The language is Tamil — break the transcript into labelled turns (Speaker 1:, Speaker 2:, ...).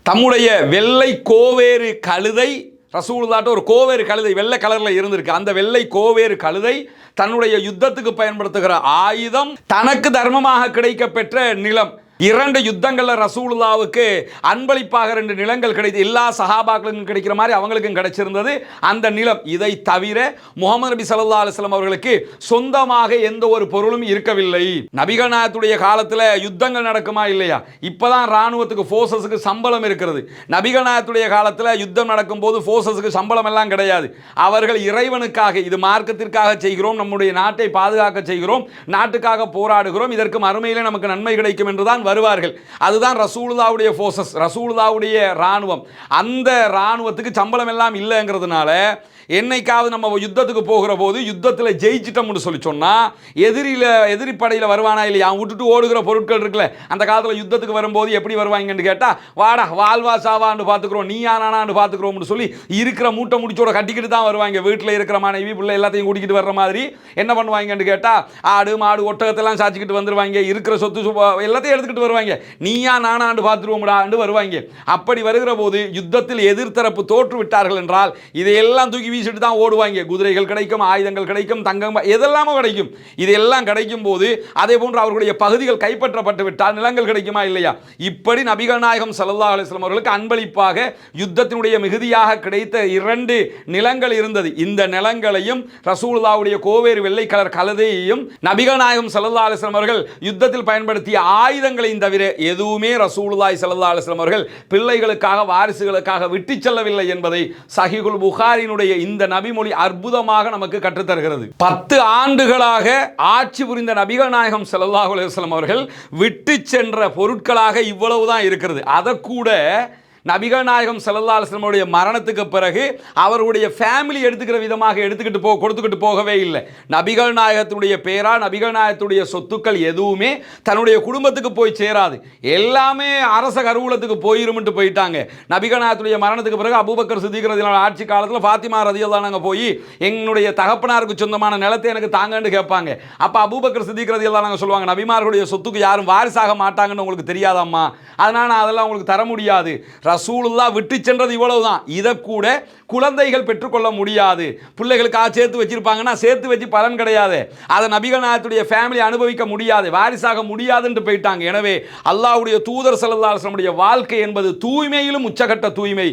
Speaker 1: தம்முடைய வெள்ளை கோவேறு கழுதை ரசூலுல்லாஹ்ட்ட ஒரு கோவேறு கழுதை வெள்ளை கலரில் இருந்திருக்கு. அந்த வெள்ளை கோவேறு கழுதை தன்னுடைய யுத்தத்துக்கு பயன்படுத்துகிற ஆயுதம், தனக்கு தர்மமாக கிடைக்கப்பெற்ற நிலம். 2 யுத்தங்களில் ரசூலுல்லாவுக்கு அன்பளிப்பாக 2 நிலங்கள் கிடைத்து எல்லா சஹாபாக்களுக்கும் கிடைக்கிற மாதிரி அவங்களுக்கும் கிடைச்சிருந்தது அந்த நிலம். இதை தவிர முகமது நபி ஸல்லல்லாஹு அலைஹி வஸல்லம் அவர்களுக்கு சொந்தமாக எந்த ஒரு பொருளும் இருக்கவில்லை. நபிகள் நாயகத்துடைய காலத்தில் யுத்தங்கள் நடக்குமா இல்லையா? இப்பதான் ராணுவத்துக்கு ஃபோர்ஸஸுக்கு சம்பளம் இருக்கிறது. நபிகள் நாயகத்துடைய காலத்தில் யுத்தம் நடக்கும் போது ஃபோர்ஸஸுக்கு சம்பளம் எல்லாம் கிடையாது. அவர்கள் இறைவனுக்காக, இது மார்க்கத்திற்காக செய்கிறோம், நம்முடைய நாட்டை பாதுகாக்க செய்கிறோம், நாட்டுக்காக போராடுகிறோம், இதற்கு மறுமையிலே நமக்கு நன்மை கிடைக்கும் என்றுதான் வருவார்கள். அதுதான் ரசூலுல்லாஹ்வுடைய ஃபோர்ஸஸ், ரசூலுல்லாஹ்வுடைய ராணுவம். அந்த ராணுவத்துக்கு சம்பளம் எல்லாம் இல்லைங்கிறதுனால என்னைக்காவது நம்ம யுத்தத்துக்கு போகிற போது யுத்தத்தில் ஜெயிச்சிட்டோம்னு சொல்லி சொன்னால் எதிரி படையில் வருவானா இல்லையா? விட்டுட்டு ஓடுகிற பொருட்கள் இருக்குல்ல, அந்த காலத்தில் யுத்தத்துக்கு வரும்போது எப்படி வருவாங்கன்னு கேட்டால், வாடா வாழ்வா சாவான்னு பார்த்துக்கிறோம், நீ ஆனான்னு பார்த்துக்கிறோம்னு சொல்லி இருக்கிற மூட்டை முடிச்சோட கட்டிக்கிட்டு தான் வருவாங்க. வீட்டில் இருக்கிற மனைவி பிள்ளை எல்லாத்தையும் கூட்டிக்கிட்டு வர்ற மாதிரி என்ன பண்ணுவாங்கன்னு கேட்டால், ஆடு மாடு ஒட்டகத்தெல்லாம் சாச்சிக்கிட்டு வந்துடுவாங்க, இருக்கிற சொத்து எல்லாத்தையும் எடுத்துக்கிட்டு வருவாங்க. நீயா நானாண்டு பார்த்துருவோம்டாண்டு வருவாங்க. அப்படி வருகிற போது யுத்தத்தில் எதிர்த்தரப்பு தோற்று விட்டார்கள் என்றால் இதையெல்லாம் தூக்கி வீசிட்டு தான் ஓடுவாங்க. குதிரைகள் கிடைக்கும், ஆயுதங்கள் கிடைக்கும், தங்கம் எதெல்லாமோ கிடைக்கும். இதெல்லாம் கிடைக்கும் போது அதே போன்று அவர்களுடைய பகுதிகள் கைப்பற்றப்பட்டு விட்டால் நிலங்கள் கிடைக்குமா இல்லையா? இப்படி நபிகள் நாயகம் ஸல்லல்லாஹு அலைஹி வஸல்லம் அவர்களுக்கு அன்பளிப்பாக யுத்தத்தினுடைய மிகுதியாக கிடைத்த 2 நிலங்கள் இருந்தது. இந்த நிலங்களையும் ரசூலுல்லாஹ்வுடைய கோவேறு வெள்ளை கலர் கழுதையையும் நபிகள் நாயகம் ஸல்லல்லாஹு அலைஹி வஸல்லம் அவர்கள் யுத்தத்தில் பயன்படுத்திய ஆயுதங்களையும் தவிர எதுவுமே ரசூலுல்லாஹி ஸல்லல்லாஹு அலைஹி வஸல்லம் அவர்கள் பிள்ளைகளுக்காக, வாரிசுகளுக்காக விட்டு செல்லவில்லை என்பதை சஹீஹுல் புகாரியினுடைய இந்த நபிமொழி அற்புதமாக நமக்கு கற்றுத்தருகிறது. 10 ஆண்டுகளாக ஆட்சி புரிந்த நபிகள் நாயகம் ஸல்லல்லாஹு அலைஹி வஸல்லம் அவர்கள் விட்டு சென்ற பொருட்களாக இவ்வளவுதான் இருக்கிறது. அதை கூட நபிகள் நாயகம் ஸல்லல்லாஹு அலைஹி வஸல்லம் உடைய மரணத்துக்கு பிறகு அவருடைய ஃபேமிலி எடுத்துக்கிற விதமாக கொடுத்துக்கிட்டு போகவே இல்லை. நபிகள் நாயகத்துடைய பேரா, நபிகள் நாயகத்துடைய சொத்துக்கள் எதுவுமே தன்னுடைய குடும்பத்துக்கு போய் சேராது. எல்லாமே அரச கருவூலத்துக்கு போயிரும்ட்டு போயிட்டாங்க. நபிகள் நாயகத்துடைய மரணத்துக்கு பிறகு அபூபக்கர் சித்திக் ரலியல்லாஹு ஆட்சி காலத்தில் ஃபாத்திமா ரலியல்லாஹு அன்ஹா போய் என்னுடைய தகப்பனாருக்கு சொந்தமான நிலத்தை எனக்கு தாங்கன்னு கேட்பாங்க. அப்போ அபூபக்கர் சித்திக் ரலியல்லாஹு அன்ஹா சொல்லுவாங்க, நபிமார்களுடைய சொத்துக்கு யாரும் வாரிசாக மாட்டாங்கன்னு உங்களுக்கு தெரியாதாம்மா, அதனால் நான் அதெல்லாம் உங்களுக்கு தர முடியாது. ரசூலுல்லாஹ் விட்டு சென்றது இவ்வளவுதான். இதை கூட குழந்தைகள் பெற்றுக்கொள்ள முடியாது. பிள்ளைகளுக்காக சேர்த்து வச்சிருப்பாங்கன்னா சேர்த்து வச்சு பலன் கிடையாது. அதை நபிகள் நாயகத்துடைய ஃபேமிலி அனுபவிக்க முடியாது, வாரிசாக முடியாதுன்னு போயிட்டாங்க. எனவே அல்லாஹ்வுடைய தூதர் ஸல்லல்லாஹு அலைஹி வஸல்லம் வாழ்க்கை என்பது தூய்மையிலும் உச்சகட்ட தூய்மை.